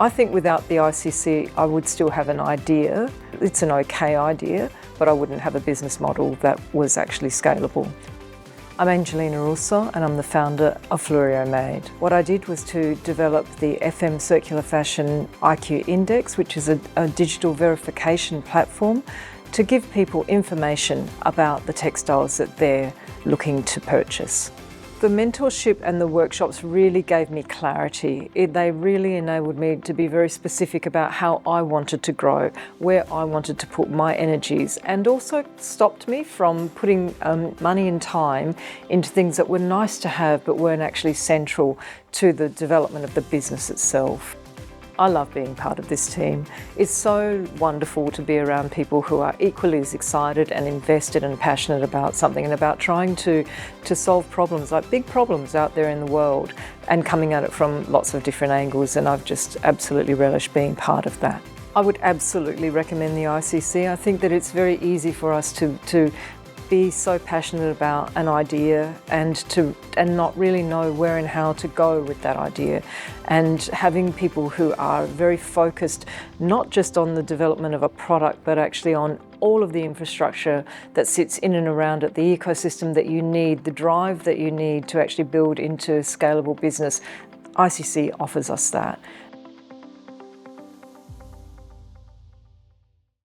I think without the ICC, I would still have an idea. It's an okay idea, but I wouldn't have a business model that was actually scalable. I'm Angelina Russo and I'm the founder of Fleurieu Made. What I did was to develop the FM Circular Fashion IQ Index, which is a digital verification platform to give people information about the textiles that they're looking to purchase. The mentorship and the workshops really gave me clarity. They really enabled me to be very specific about how I wanted to grow, where I wanted to put my energies, and also stopped me from putting money and time into things that were nice to have but weren't actually central to the development of the business itself. I love being part of this team. It's so wonderful to be around people who are equally as excited and invested and passionate about something and about trying to solve problems, like big problems out there in the world, and coming at it from lots of different angles, and I've just absolutely relished being part of that. I would absolutely recommend the ICC. I think that it's very easy for us to be so passionate about an idea and not really know where and how to go with that idea, and having people who are very focused not just on the development of a product but actually on all of the infrastructure that sits in and around it, the ecosystem that you need, the drive that you need to actually build into a scalable business. ICC offers us that.